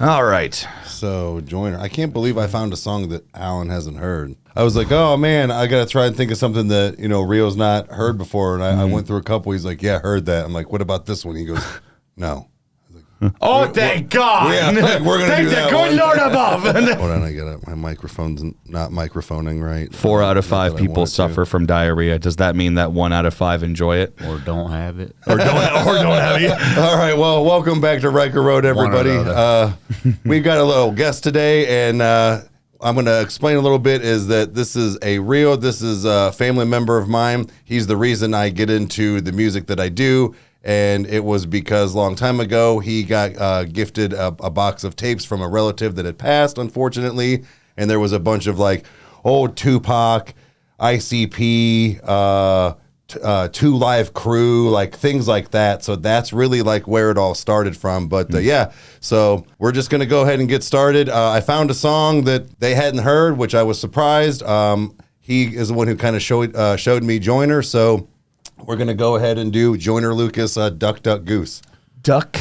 All right. So, Joyner, I can't believe I found a song that Alan hasn't heard. I was like, oh, man, I got to try and think of something that, Rio's not heard before. And I went through a couple. He's like, yeah, I heard that. I'm like, what about this one? He goes, no. Oh, thank God. Yeah, we're going to do that. Thank the good Lord above. Hold on, I got it. My microphone's not microphoning right. 4 out of 5 people suffer from diarrhea. Does that mean that 1 out of 5 enjoy it? Or don't have it. Or don't have it? All right, well, welcome back to Riker Road, everybody. We've got a little guest today, and I'm going to explain a little bit is that this is a Rio. This is a family member of mine. He's the reason I get into the music that I do. And it was because a long time ago, he got gifted a box of tapes from a relative that had passed, unfortunately. And there was a bunch of like old Tupac, ICP, 2 Live Crew, like things like that. So that's really like where it all started from. But yeah, so we're just going to go ahead and get started. I found a song that they hadn't heard, which I was surprised. He is the one who kind of showed me Joyner. So we're going to go ahead and do Joyner Lucas, Duck, Duck, Goose. Duck,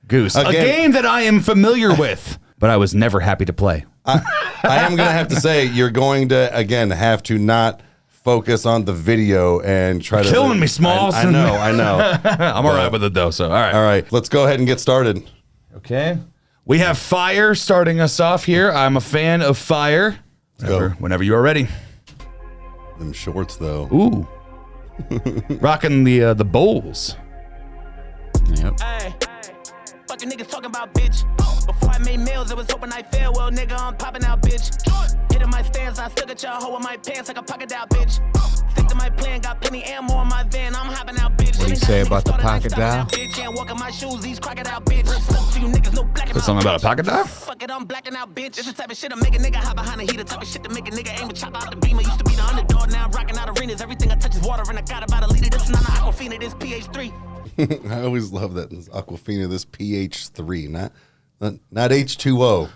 Goose. Again, a game that I am familiar with, but I was never happy to play. I am going to have to say, you're going to, again, have to not focus on the video and try to... Killing me, Smalls. I know. I'm all right with it, though, so all right. All right, let's go ahead and get started. Okay. We have Fire starting us off here. I'm a fan of Fire. Whenever you are ready. Them shorts, though. Ooh. Rocking the bowls. Yep. Hey, fucking niggas talking about bitch. Before I made meals, it was hoping I fail. Well, nigga, I'm popping out, bitch. Hitting my stance, I still got your hoe in my pants like a pocket out, bitch. Stick to my plan, got plenty ammo in my van. I'm hopping out, bitch. What do you say about the pocket dial? Can't walk in my shoes, these crocodile, bitch. Spoke to you niggas, no black and Is something about a pocket dial? Fuck it, I'm blacking out, bitch. It's the type of shit to make a nigga hop behind the heater. Type of shit to make a nigga aim and chop out the beam. I used to be the underdog, now I'm rocking out arenas. Everything I touch is water, and I got about a liter. This is not an Aquafina, this pH3. I always love that. This Aquafina, this pH3, not H2O.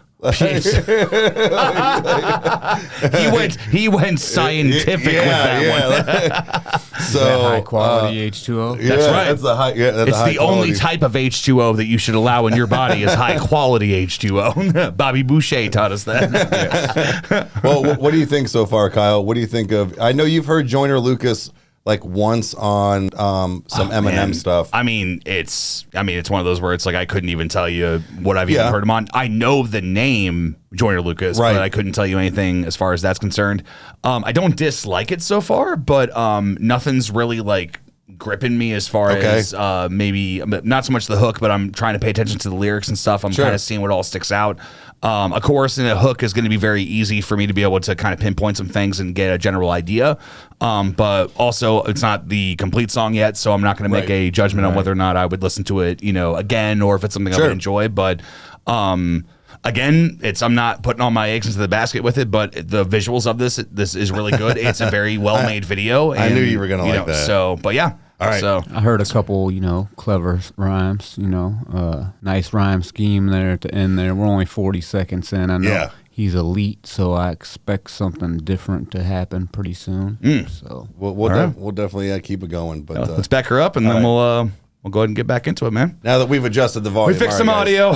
he went scientific with that one. So high quality H2O. That's right. That's the high. Yeah, It's the only type of H2O that you should allow in your body is high quality H2O. Bobby Boucher taught us that. Well, what do you think so far, Kyle? What do you think of? I know you've heard Joyner Lucas like once on some Eminem stuff. I mean, it's one of those where it's like I couldn't even tell you what I've even heard him on. I know the name Joyner Lucas, but I couldn't tell you anything as far as that's concerned. I don't dislike it so far, but nothing's really like gripping me as far as maybe not so much the hook, but I'm trying to pay attention to the lyrics and stuff. I'm kind of seeing what all sticks out. A chorus and a hook is going to be very easy for me to be able to kind of pinpoint some things and get a general idea. But also it's not the complete song yet, so I'm not going to make a judgment on whether or not I would listen to it, again, or if it's something I would enjoy. But again, I'm not putting all my eggs into the basket with it, but the visuals of this is really good. It's a very well made video. And, I knew you were going to like that. So, but yeah. All right. So I heard a couple, clever rhymes, nice rhyme scheme there at the end there. We're only 40 seconds in. I know he's elite, so I expect something different to happen pretty soon. So we'll definitely keep it going. But let's back her up, and then we'll go ahead and get back into it, man. Now that we've adjusted the volume, we fixed some audio.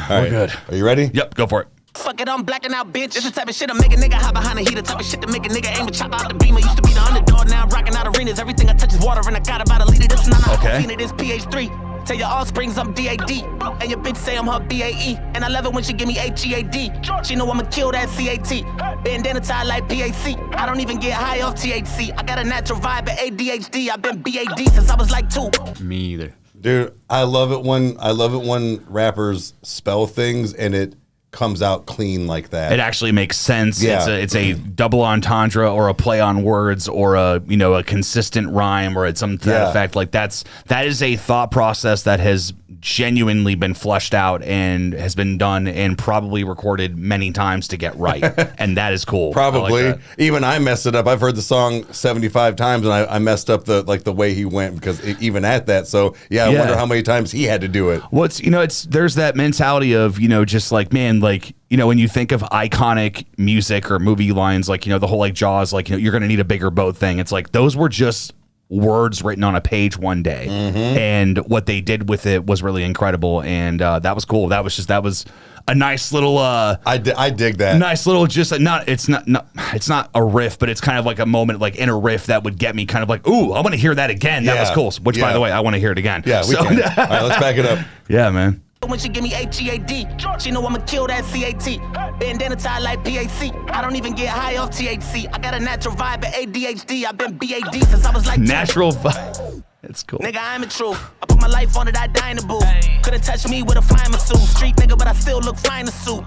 We're good. Are you ready? Yep, go for it. Fuck it, I'm blacking out, bitch. It's the type of shit to make a nigga hop behind the heater. Type of shit to make a nigga aim and chop out the beam. I used to be the underdog, now I'm rocking out arenas. Everything I touch is water, and I got about a liter. This is not an Aquafina, this pH3. Tell your offsprings I'm DAD, and your bitch say I'm her BAE. And I love it when she give me HEAD. She know I'ma kill that CAT. Bandana tied like PAC. I don't even get high off THC. I got a natural vibe at ADHD. I've been BAD since I was like 2. Me either. Dude, I love it when rappers spell things and it comes out clean like that. It actually makes sense. Yeah. It's a double entendre or a play on words or a consistent rhyme or it's something to that effect. Like that is a thought process that has genuinely been fleshed out and has been done and probably recorded many times to get right. And that is cool. Probably. Like even I messed it up. I've heard the song 75 times and I messed up the way he went because even at that. So I wonder how many times he had to do it. Well, there's that mentality of, just like, man, like, when you think of iconic music or movie lines, like, the whole like Jaws, like, you're going to need a bigger boat thing. It's like those were just words written on a page one day, and what they did with it was really incredible, and that was cool. That was a nice little I dig that. Nice little, just it's not a riff, but it's kind of like a moment like in a riff that would get me kind of like, ooh, I want to hear that again. That was cool. Which by the way, I want to hear it again. Yeah, we can. All right, let's back it up. Yeah, man. When she give me H-E-A-D, she know I'ma kill that C-A-T. Bandana tie like P-A-C. I don't even get high off THC. I got a natural vibe at ADHD. I've been B-A-D since I was like natural vibe. That's cool. Nigga, I'm the truth. I put my life on it, I die in the booth. Couldn't touch me with a flying suit. Street nigga, but I still look fine in the suit.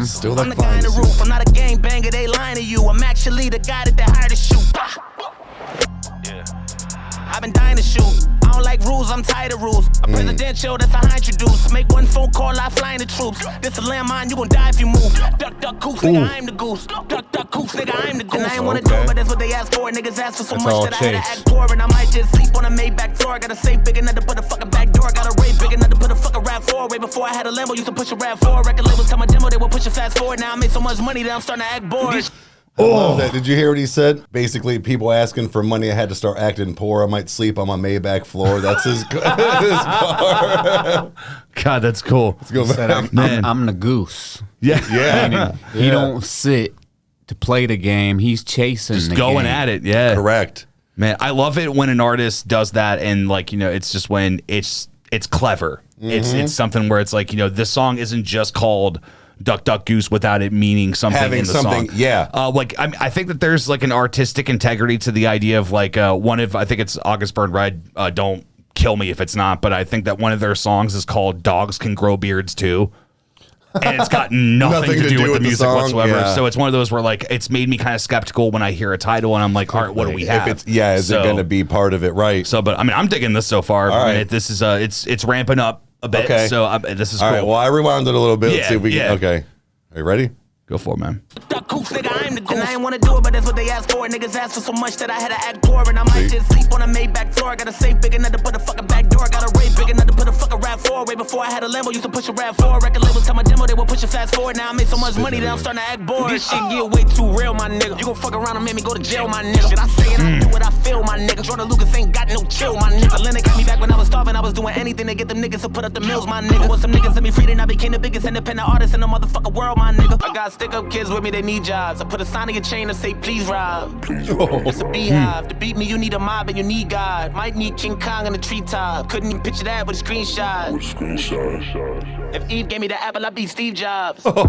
Still I'm the guy in the roof. I'm not a gang banger, they lying to you. I'm actually the guy that they hired to shoot. I've been dying to shoot. I don't like rules, I'm tired of rules. A presidential, that's how I introduce. Make one phone call, I fly in the troops. This a landmine, you gon' die if you move. Duck, duck, goose, nigga, I'm the goose. Duck, duck, goose, nigga, I'm the goose. And I ain't wanna do it, but that's what they ask for. Niggas ask for so much that I had to act poor. And I might just sleep on a Maybach floor. I got a safe big enough to put a fucking back door. Got a rape big enough to put a fucking RAV4. Way before I had a Lambo, used to push a RAV4. Record labels tell my demo, they will push it fast forward. Now I made so much money that I'm starting to act bored. I love that. Did you hear what he said? Basically, people asking for money. I had to start acting poor. I might sleep on my Maybach floor. That's his car. God, that's cool. Let's go back. I'm the goose. Yeah. He don't sit to play the game. He's chasing just the going game. at it. Yeah. Correct. Man, I love it when an artist does that, and like, it's just when it's clever. It's something where it's like, this song isn't just called Duck Duck Goose without it meaning something Having in the something, song. yeah. I think that there's like an artistic integrity to the idea of like I think it's August Burn Red. Don't kill me if it's not, but I think that one of their songs is called "Dogs Can Grow Beards Too." And it's got nothing to do with the music whatsoever. Yeah. So it's one of those where like it's made me kind of skeptical when I hear a title and I'm like, all right, what do we have? If is it going to be part of it? Right. So, but I mean, I'm digging this so far. All right. This is it's ramping up a bit. Okay. So this is cool. All right. Well, I rewound it a little bit. Let's see if we can. Okay. Are you ready? Go for it, man. Duck goose, nigga, I'm the goose. And I ain't wanna do it, but that's what they ask for. Niggas ask for so much that I had to act poor. And I might just sleep on a Maybach floor. I got a safe big enough to put a fucking back door. Got a rape big enough to put a fucking RAV4. Way before I had a Lambo, used to push a RAV4. Record labels tell my demo, they will push it fast forward. Now I made so much money that I'm starting to act bored. This shit get way too real, my nigga. You gon' fuck around and make me go to jail, my nigga. Shit, I say it, I do what I feel, my nigga. Joyner Lucas ain't got no chill, my nigga. Lennon got me back when I was starving. I was doing anything to get them niggas to put up the mills, my nigga. When some niggas let me free, then I became the biggest independent artist in the motherfucking world, my nigga. I got stick-up kids with me, they need jobs. I put a sign on your chain and say, please rob. It's a beehive. To beat me, you need a mob and you need God. Might need King Kong on the treetop. Couldn't even picture that with a screenshot. If Eve gave me the apple, I'd be Steve Jobs. Swerving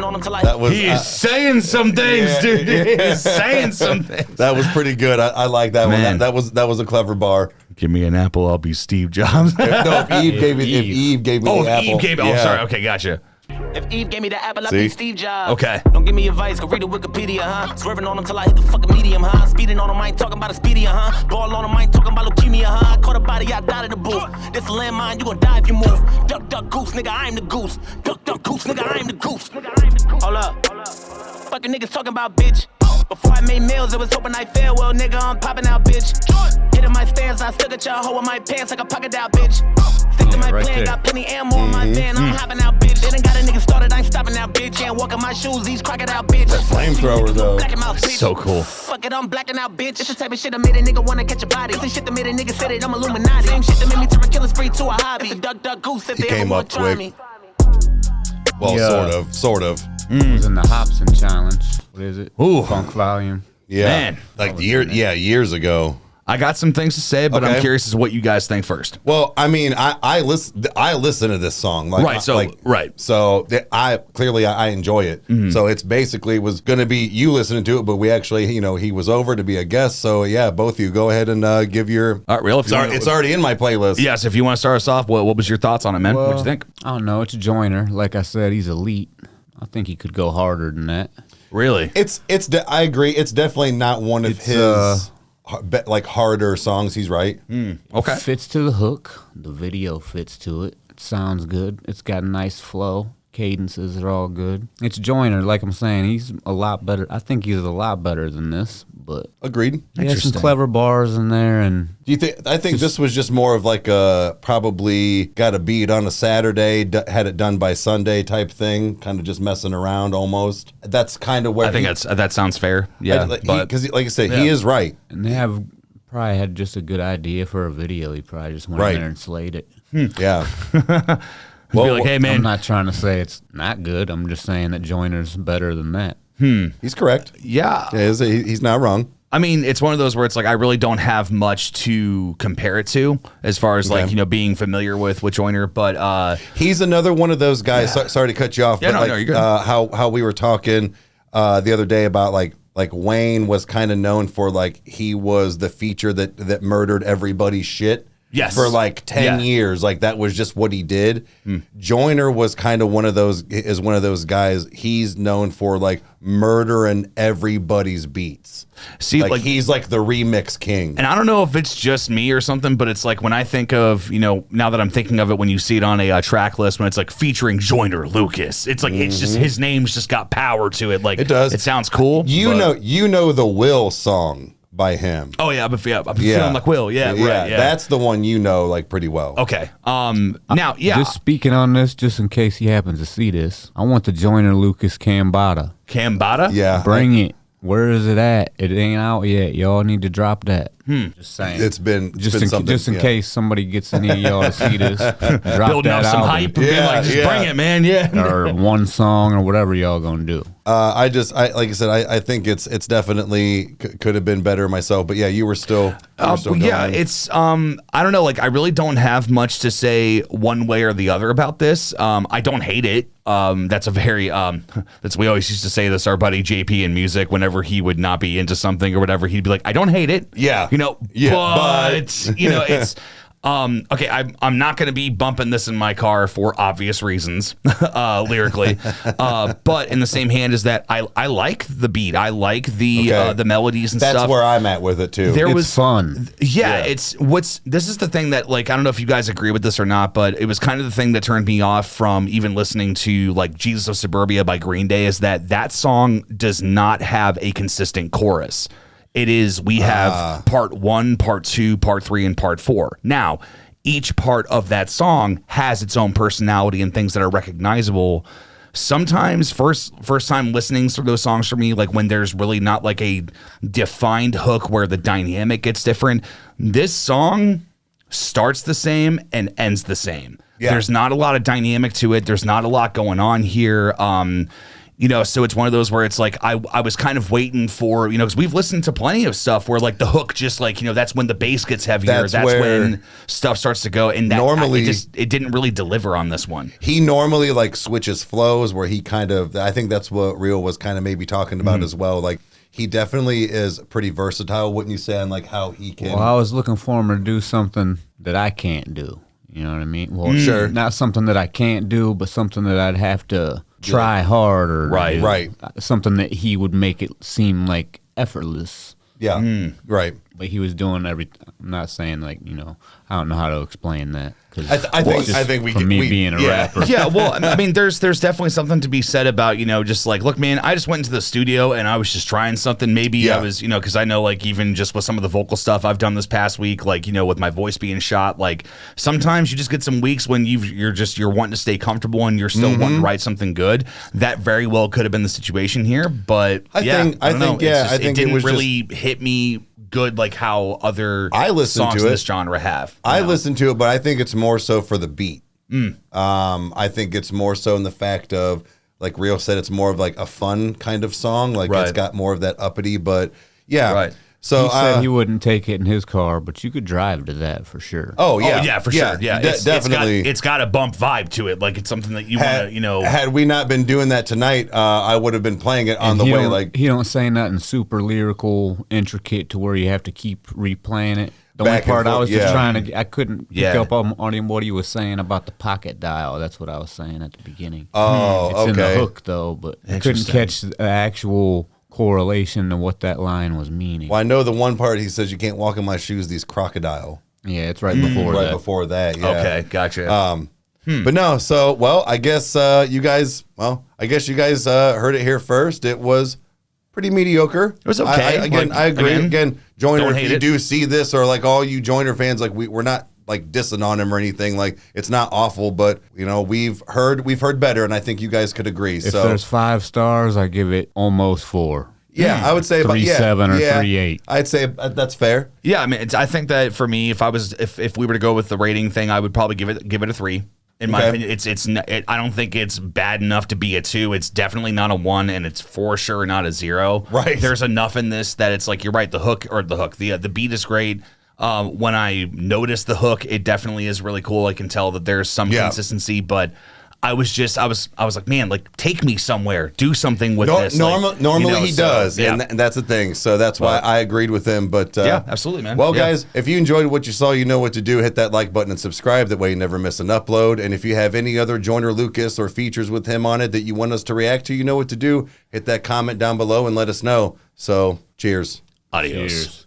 on him till I... He is saying some things, dude. He is saying some things. That was pretty good. I like that one. That was a clever bar. Give me an apple, I'll be Steve Jobs. If Eve gave me the apple. Oh, sorry. Okay, gotcha. If Eve gave me the apple, I'd be Steve Jobs. Okay. Don't give me advice, go read the Wikipedia, huh? Swerving on him till I hit the fucking medium, huh? Speeding on him, I ain't talking about a speedier, huh? Ball on him, I ain't talking about leukemia, huh? I caught a body, I died in the booth. This a landmine, you gon' die if you move. Duck, duck, goose, nigga, I'm the goose. Duck, duck, goose, nigga, I'm the goose. Hold up. Fucking niggas talking about bitch. Before I made meals, it was hoping I fail. Well, nigga, I'm popping out, bitch. Hitting my stance, I still got your hoe in my pants like a pocket out, bitch. Stick to my plan, got plenty ammo in my van. I'm hopping out, bitch. They done got a nigga started, I ain't stopping out, bitch. Can't walk in my shoes, these crocodile, bitch. That flamethrower, though. So cool. Fuck it, I'm blacking out, bitch. It's the type of shit that made a nigga wanna catch a body. It's the shit that made a nigga say that I'm Illuminati. Same shit that made me turn a killing spree to a hobby. It's a duck, duck, goose. If they ever wanna try me. Well, sort of. It was in the Hobson Challenge. What is it? Ooh. Funk Volume. Yeah. Man. Like years ago. I got some things to say, but I'm curious as to what you guys think first. Well, I mean, I listen to this song, right? So I clearly enjoy it. Mm-hmm. So it's basically was going to be you listening to it, but we actually, he was over to be a guest. So yeah, both of you go ahead and give your. All right, real. It's already in my playlist. Yes, if you want to start us off, what was your thoughts on it, man? What'd you think? I don't know. It's Joyner. Like I said, he's elite. I think he could go harder than that. Really? I agree. It's definitely not one of his. Like harder songs, he's right. Okay. It fits to the hook. The video fits to it. It sounds good. It's got a nice flow. Cadences are all good. It's Joyner, like I'm saying. He's a lot better. I think he's a lot better than this, But agreed. He has some clever bars in there. And do you think? I think this was just more of like a probably got a beat on a Saturday, had it done by Sunday type thing, kind of just messing around almost. That's kind of where I think that sounds fair. Yeah, because like I said, he is right. And they probably had just a good idea for a video. He probably just went in there and slayed it. Yeah. Well, be like, hey man, I'm not trying to say it's not good. I'm just saying that Joyner's better than that. He's correct. Yeah, he's not wrong. I mean, it's one of those where it's like I really don't have much to compare it to as far as like being familiar with Joyner, but he's another one of those guys. Sorry to cut you off, but you're good. How we were talking the other day about like Wayne was kind of known for like he was the feature that murdered everybody's shit. Yes. For like 10 years. Like that was just what he did. Joyner was kind of one of those guys. He's known for like murdering everybody's beats. See, like he's like the remix king. And I don't know if it's just me or something, but it's like when I think of, now that I'm thinking of it, when you see it on a track list, when it's like featuring Joyner Lucas, it's like, it's just, his name's just got power to it. Like it does. It sounds cool. You know the Will song by him. Oh yeah, I'm feeling like Will. Yeah, right. Yeah, that's the one like pretty well. Okay. Now, just speaking on this, just in case he happens to see this, I want the Joyner Lucas Cambada. Cambada? Yeah. Bring it. Where is it at? It ain't out yet. Y'all need to drop that. Just saying. It's been something. Just in case somebody gets any of y'all to see this. Drop building up some hype. Bring it, man. Yeah. Or one song or whatever y'all gonna do. Like I said, I think it's definitely could have been better myself. But yeah, you were still. It's I don't know. Like I really don't have much to say one way or the other about this. I don't hate it. That's a very we always used to say this. Our buddy JP in music, whenever he would not be into something or whatever, he'd be like, I don't hate it. Yeah. But it's okay, I'm not going to be bumping this in my car for obvious reasons, lyrically. But in the same hand is that I like the beat. I like the melodies and stuff. That's where I'm at with it too. It's fun. Yeah, this is the thing that like I don't know if you guys agree with this or not, but it was kind of the thing that turned me off from even listening to like Jesus of Suburbia by Green Day is that song does not have a consistent chorus. It is, we have part 1, part 2, part 3, and part 4. Now, each part of that song has its own personality and things that are recognizable. Sometimes first time listening through those songs for me, like when there's really not like a defined hook where the dynamic gets different, this song starts the same and ends the same. Yeah. There's not a lot of dynamic to it. There's not a lot going on here. So it's one of those where it's like I was kind of waiting for, because we've listened to plenty of stuff where like the hook just like, that's when the bass gets heavier. That's when stuff starts to go. And normally it didn't really deliver on this one. He normally like switches flows where he kind of, I think that's what Real was kind of maybe talking about as well. Like he definitely is pretty versatile, wouldn't you say, on like how he can. Well, I was looking for him to do something that I can't do. You know what I mean? Well, sure. Not something that I can't do, but something that I'd have to try hard or right. Something that he would make it seem like effortless. Yeah, right. But he was doing everything. I'm not saying like I don't know how to explain that. I think we being a rapper. Yeah, well, I mean, there's definitely something to be said about just like, look, man, I just went into the studio and I was just trying something. Maybe I was, because I know like even just with some of the vocal stuff I've done this past week, like with my voice being shot, like sometimes you just get some weeks when you're wanting to stay comfortable and you're still wanting to write something good. That very well could have been the situation here, but I think it didn't really hit me good like how other songs in this genre have. I listened to it, but I think it's more so for the beat. I think it's more so in the fact of, like Rio said, it's more of like a fun kind of song. Like it's got more of that uppity, but yeah. Right. So he said he wouldn't take it in his car, but you could drive to that for sure. Oh yeah, for sure. Yeah, definitely. It's got a bump vibe to it. Like it's something that you want to, Had we not been doing that tonight, I would have been playing it on the way. Like he don't say nothing super lyrical, intricate to where you have to keep replaying it. The only part I was just trying to, I couldn't pick up on him what he was saying about the pocket dial. That's what I was saying at the beginning. Oh, it's in the hook though, but I couldn't catch the actual correlation to what that line was meaning. Well, I know the one part he says, "You can't walk in my shoes, these crocodile." Yeah, it's right before that. Right before that, yeah. Okay, gotcha. But no, so I guess you guys heard it here first. It was pretty mediocre. It was okay. I agree. Again, Joyner, if you it. do see this, or like all you Joyner fans, like we're not like dissing on him or anything. Like it's not awful, but you know we've heard better, and I think you guys could agree. If there's 5 stars, I give it almost 4. Yeah, I would say 3.7 or 3.8. I'd say that's fair. Yeah, I mean, I think that for me, if we were to go with the rating thing, I would probably give it a 3. In my opinion, I don't think it's bad enough to be a 2. It's definitely not a 1, and it's for sure not a 0. Right. There's enough in this that it's like you're right. The beat is great. When I notice the hook, it definitely is really cool. I can tell that there's some consistency, but I was like, man, like take me somewhere, do something with this. Normally he does, and that's the thing. So that's why I agreed with him. But yeah, absolutely, man. Well, guys, if you enjoyed what you saw, you know what to do. Hit that like button and subscribe. That way you never miss an upload. And if you have any other Joyner Lucas or features with him on it that you want us to react to, you know what to do. Hit that comment down below and let us know. So cheers. Adios. Cheers.